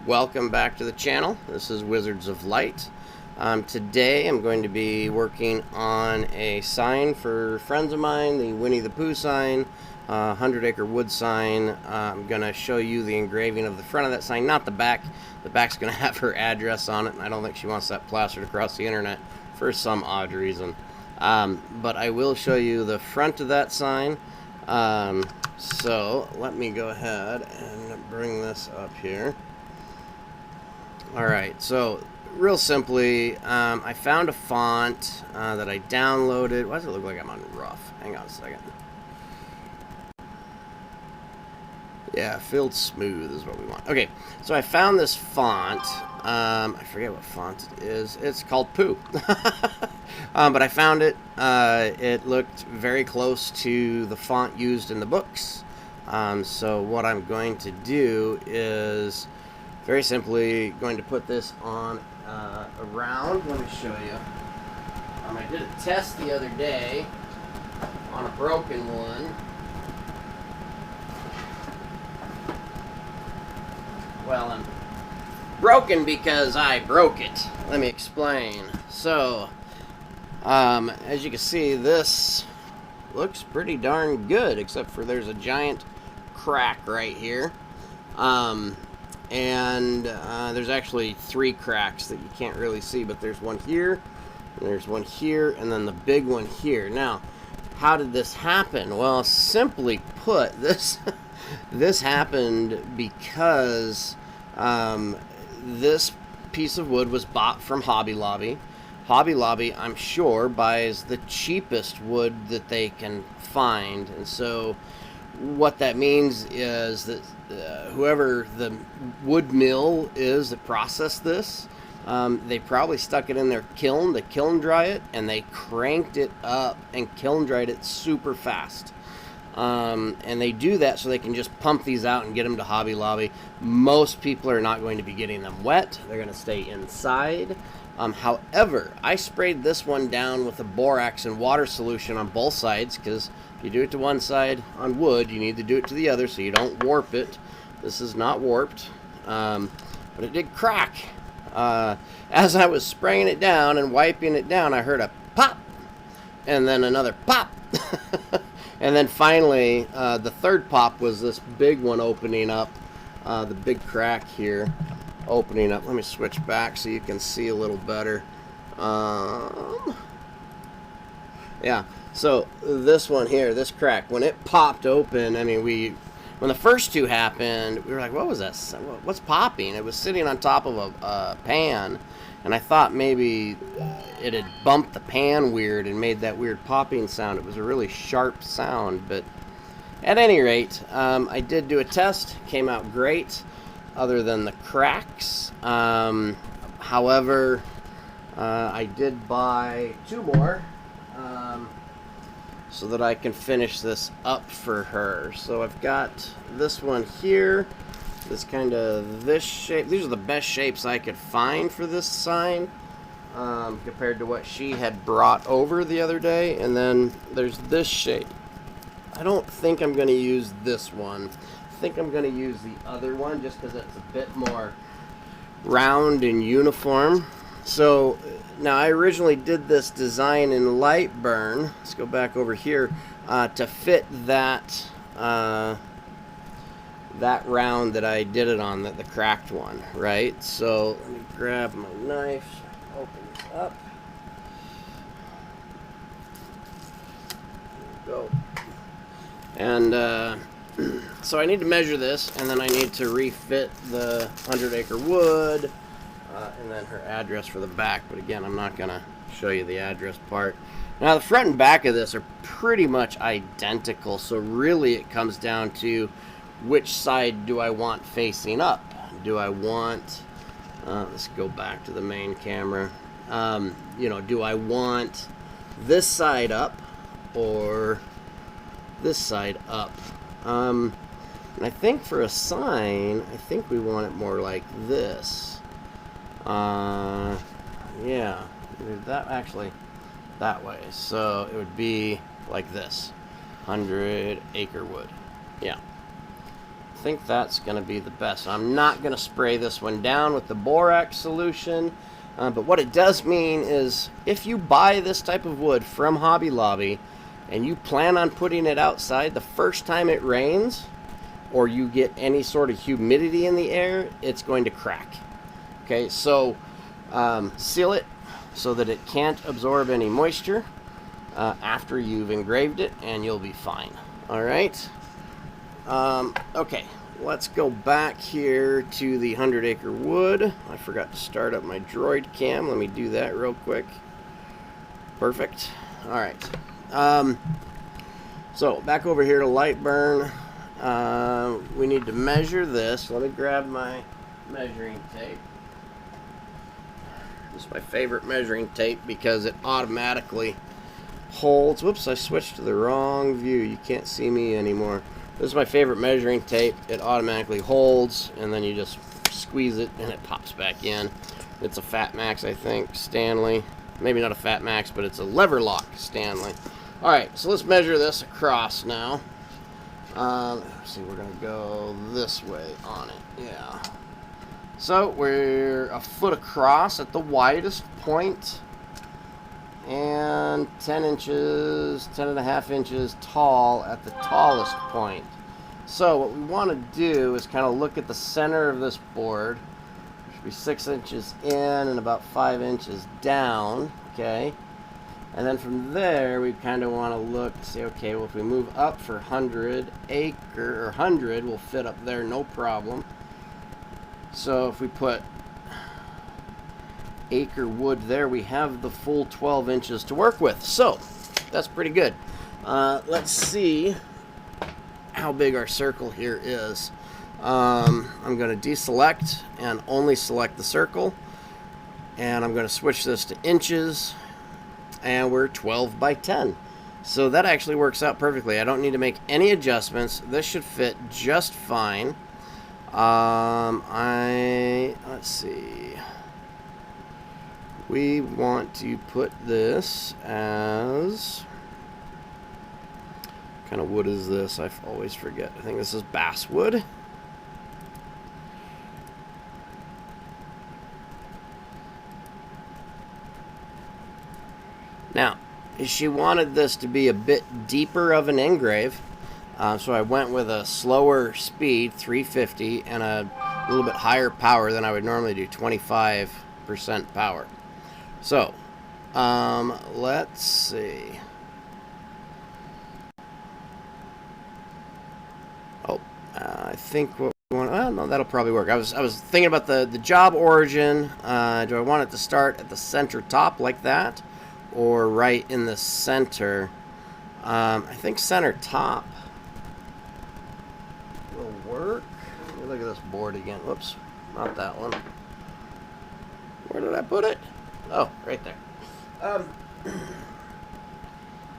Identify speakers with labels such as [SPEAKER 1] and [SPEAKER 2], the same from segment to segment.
[SPEAKER 1] Welcome back to the channel. This is Wizards of Light. Today I'm going to be working on a sign for friends of mine, the Winnie the Pooh sign, 100 Aker Wood sign. I'm going to show you the engraving of the front of that sign, not the back. The back's going to have her address on it, and I don't think she wants that plastered across the internet for some odd reason. But I will show you the front of that sign. So let me go ahead and bring this up here. Alright, so real simply, I found a font that I downloaded. Why does it look like I'm on rough? Hang on a second. Yeah, filled smooth is what we want. Okay, so I found this font. I forget what font it is. It's called Pooh. But I found it. It looked very close to the font used in the books. So what I'm going to do is very simply going to put this on around. Let me show you. I did a test the other day on a broken one. Well, I'm broken because I broke it. Let me explain. So, as you can see, this looks pretty darn good, except for there's a giant crack right here. There's actually 3 cracks that you can't really see, but there's one here, and there's one here, and then the big one here. Now, how did this happen? Well, simply put, this happened because this piece of wood was bought from Hobby Lobby. Hobby Lobby, I'm sure, buys the cheapest wood that they can find, and so what that means is that whoever the wood mill is that processed this, they probably stuck it in their kiln to kiln dry it, and they cranked it up and kiln dried it super fast. And they do that so they can just pump these out and get them to Hobby Lobby. Most people are not going to be getting them wet. They're going to stay inside. However, I sprayed this one down with a borax and water solution on both sides, because if you do it to one side on wood, you need to do it to the other so you don't warp it. This is not warped, but it did crack. As I was spraying it down and wiping it down, I heard a pop, and then another pop. And then finally, the third pop was this big one opening up, the big crack here opening up. Let me switch back so you can see a little better. Yeah, so this one here, this crack, when it popped open, I mean, when the first 2 happened, we were like, what was that? What's popping? It was sitting on top of a pan, and I thought maybe it had bumped the pan weird and made that weird popping sound. It was a really sharp sound, but at any rate, I did do a test. Came out great, other than the cracks. However, I did buy 2 more so that I can finish this up for her. So I've got this one here, this shape. These are the best shapes I could find for this sign, compared to what she had brought over the other day. And then there's this shape. I don't think I'm going to use this one. I think I'm going to use the other one just because it's a bit more round and uniform. So now I originally did this design in light burn. Let's go back over here to fit that that round that I did it on, the cracked one, right? So let me grab my knife, open this up. There we go. And so I need to measure this, and then I need to refit the 100 Aker Wood, and then her address for the back. But again, I'm not going to show you the address part. Now, the front and back of this are pretty much identical, so really it comes down to which side do I want facing up. Do I want, let's go back to the main camera, do I want this side up or this side up? And I think for a sign, I think we want it more like this. Yeah, that actually, that way. So it would be like this, 100 Aker Wood. Yeah. think that's going to be the best. I'm not going to spray this one down with the borax solution, but what it does mean is if you buy this type of wood from Hobby Lobby and you plan on putting it outside, the first time it rains or you get any sort of humidity in the air, it's going to crack. Okay, so seal it so that it can't absorb any moisture after you've engraved it, and you'll be fine. All right. Okay, let's go back here to the 100-acre wood. I forgot to start up my droid cam. Let me do that real quick. Perfect. All right. So back over here to light burn. We need to measure this. Let me grab my measuring tape. This is my favorite measuring tape because it automatically holds. Whoops, I switched to the wrong view. You can't see me anymore. This is my favorite measuring tape. It automatically holds, and then you just squeeze it, and it pops back in. It's a Fat Max, I think, Stanley. Maybe not a Fat Max, but it's a lever lock Stanley. All right, so let's measure this across now. Let's see, we're going to go this way on it. Yeah. So we're a foot across at the widest point, and 10 inches, 10.5 inches tall at the tallest point. So what we want to do is kind of look at the center of this board. It should be 6 inches in and about 5 inches down, okay? And then from there, we kind of want to look, say, okay, well, if we move up for 100 acre, or 100, we'll fit up there, no problem. So if we put acre wood there, we have the full 12 inches to work with. So that's pretty good. Let's see how big our circle here is. I'm going to deselect and only select the circle, and I'm going to switch this to inches, and we're 12 by 10. So that actually works out perfectly. I don't need to make any adjustments. This should fit just fine. Let's see. We want to put this as, what kind of wood is this? I always forget. I think this is basswood. Now, she wanted this to be a bit deeper of an engrave, so I went with a slower speed, 350, and a little bit higher power than I would normally do, 25% power. So, let's see. Oh, I think what we want. Oh no, that'll probably work. I was thinking about the job origin. Do I want it to start at the center top like that, or right in the center? I think center top will work. Let me look at this board again. Whoops, not that one. Where did I put it? Oh, right there.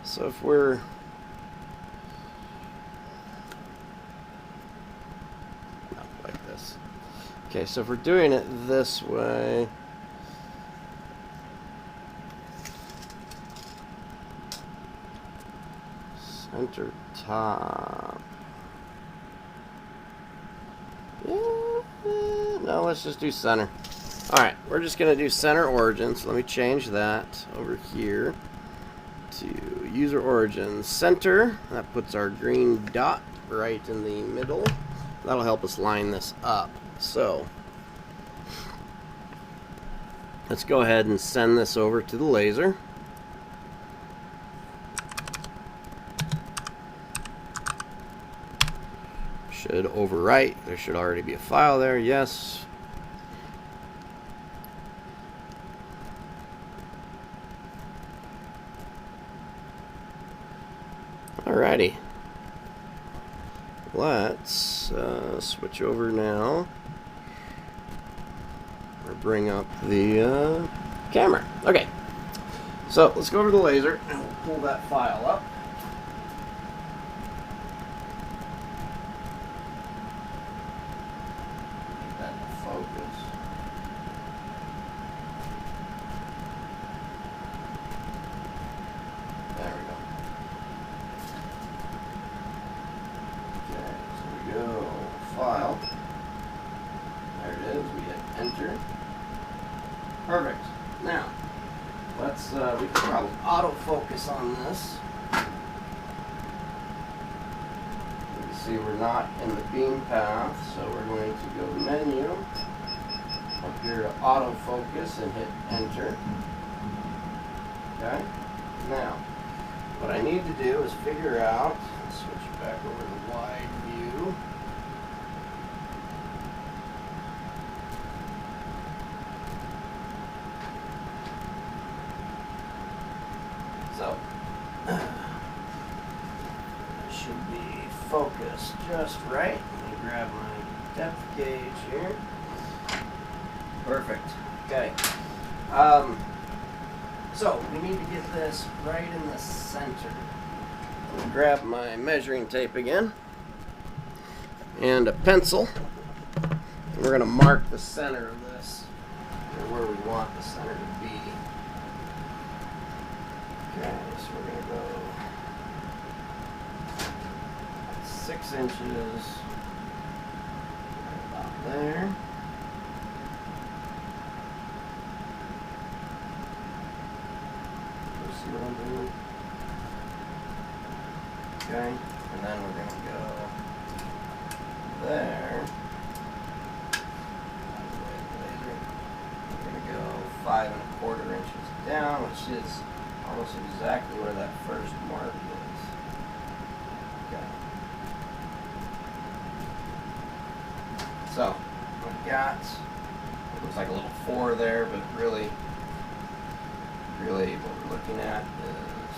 [SPEAKER 1] So if we're not like this. Okay, so if we're doing it this way, center top. Yeah, no, let's just do center. Alright, we're just going to do center origin, so let me change that over here to user origin center. That puts our green dot right in the middle. That'll help us line this up. So, let's go ahead and send this over to the laser. Should overwrite. There should already be a file there, yes. Alrighty, let's switch over now, or bring up the camera. Okay, so let's go over to the laser and we'll pull that file up. Get that to focus. There we go. we can probably autofocus on this. You can see we're not in the beam path, so we're going to go menu, up here to autofocus and hit enter. Okay, now what I need to do is figure out, let's switch back over to wide view. So, I should be focused just right. Let me grab my depth gauge here. Perfect. Okay. So, we need to get this right in the center. Let me grab my measuring tape again and a pencil. We're going to mark the center of this, or where we want the center to be. Okay, so we're going to go 6 inches, right about there. See what I'm doing? Okay, and then we're going to go there. We're going to go 5 1/4 inches down, which is almost exactly where that first mark is. Okay. So, I've got, it looks like a little 4 there, but really what we're looking at is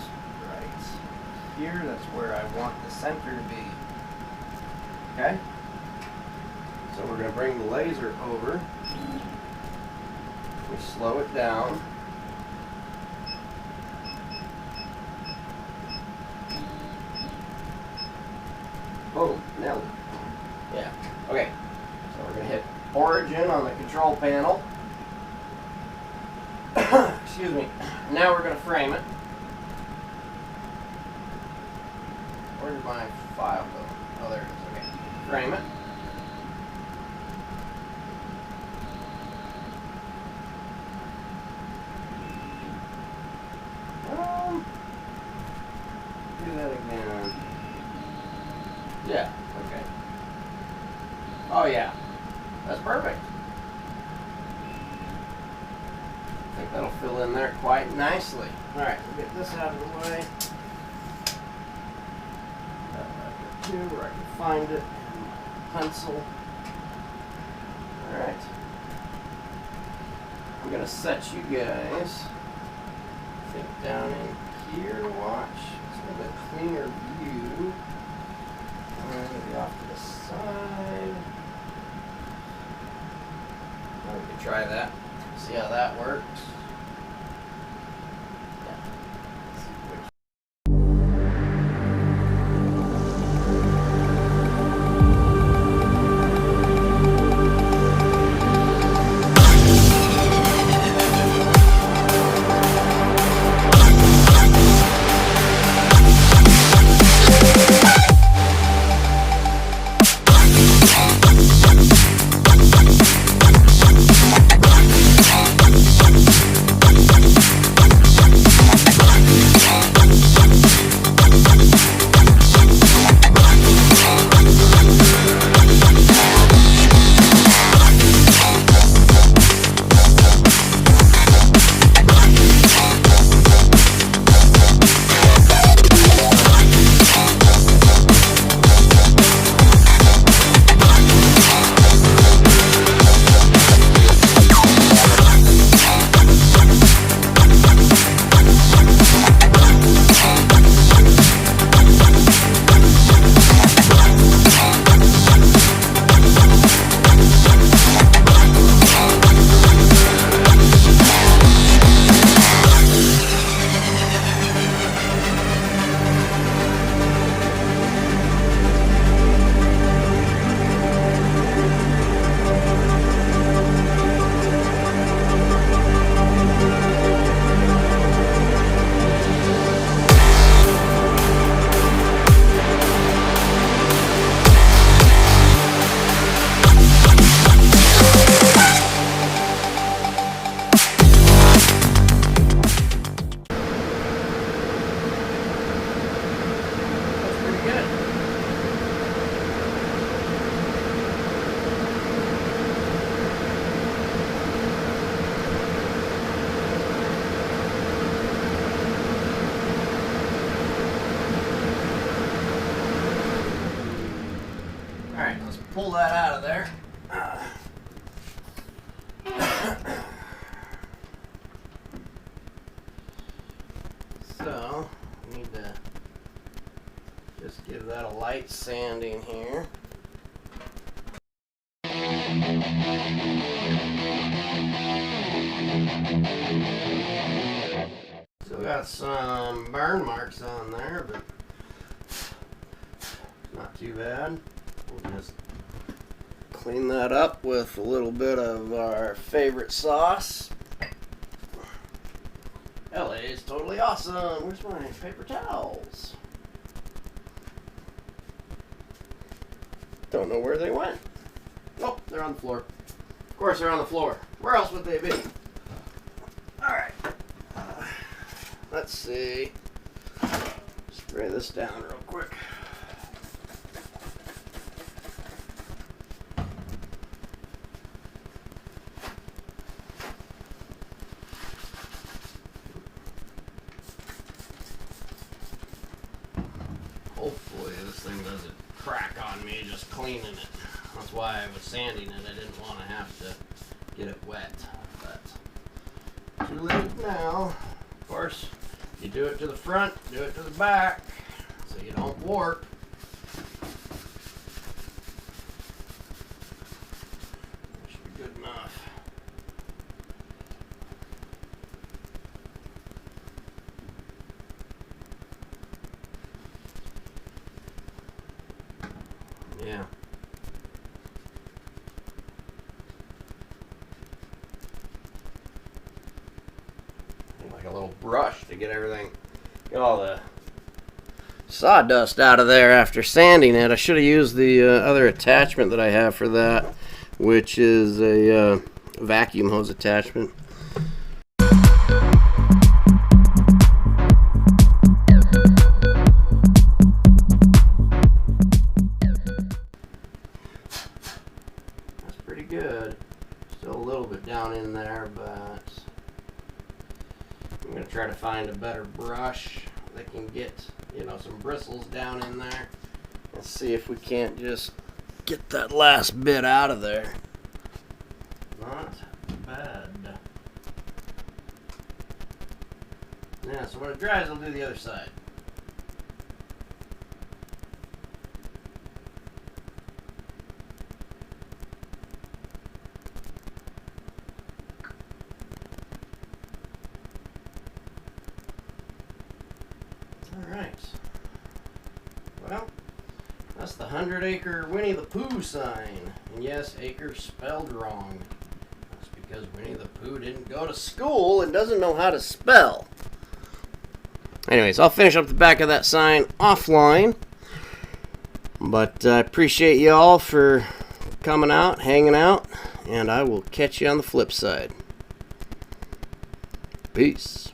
[SPEAKER 1] right here. That's where I want the center to be. Okay? So we're going to bring the laser over. We slow it down. Boom, nailed it. Yeah. Okay. So we're going to hit origin on the control panel. Excuse me. Now we're going to frame it. Where did my file go? Oh, there it is. Okay. Frame it. Do that again. Yeah. Okay. Oh, yeah. That's perfect. I think that'll fill in there quite nicely. Alright, we'll get this out of the way. Where I can find it. Pencil. Alright. I'm going to set you guys, I think, down in here to watch. It's a little bit cleaner view. I'm going to be off to the side. We can try that. See how that works. pull that out of there. So, we need to just give that a light sanding here. Still got some burn marks on there, but not too bad. We'll just clean that up with a little bit of our favorite sauce. LA is totally awesome. Where's my paper towels? Don't know where they went. Oh, they're on the floor. Of course they're on the floor. Where else would they be? Alright. Let's see. Spray this down real quick. Hopefully this thing doesn't crack on me just cleaning it. That's why I was sanding it. I didn't want to have to get it wet. But too late now. Of course, you do it to the front, do it to the back, so you don't warp. That should be good enough. Yeah. Like a little brush to get everything, get all the sawdust out of there after sanding it. I should have used the other attachment that I have for that, which is a vacuum hose attachment. That's pretty good. Still a little bit down in there, but I'm going to try to find a better brush that can get, you know, some bristles down in there. Let's see if we can't just get that last bit out of there. Not bad. Yeah, so when it dries, I'll do the other side. Alright. Well, that's the 100-acre Winnie the Pooh sign. And yes, acre spelled wrong. That's because Winnie the Pooh didn't go to school and doesn't know how to spell. Anyways, I'll finish up the back of that sign offline. But I appreciate you all for coming out, hanging out, and I will catch you on the flip side. Peace.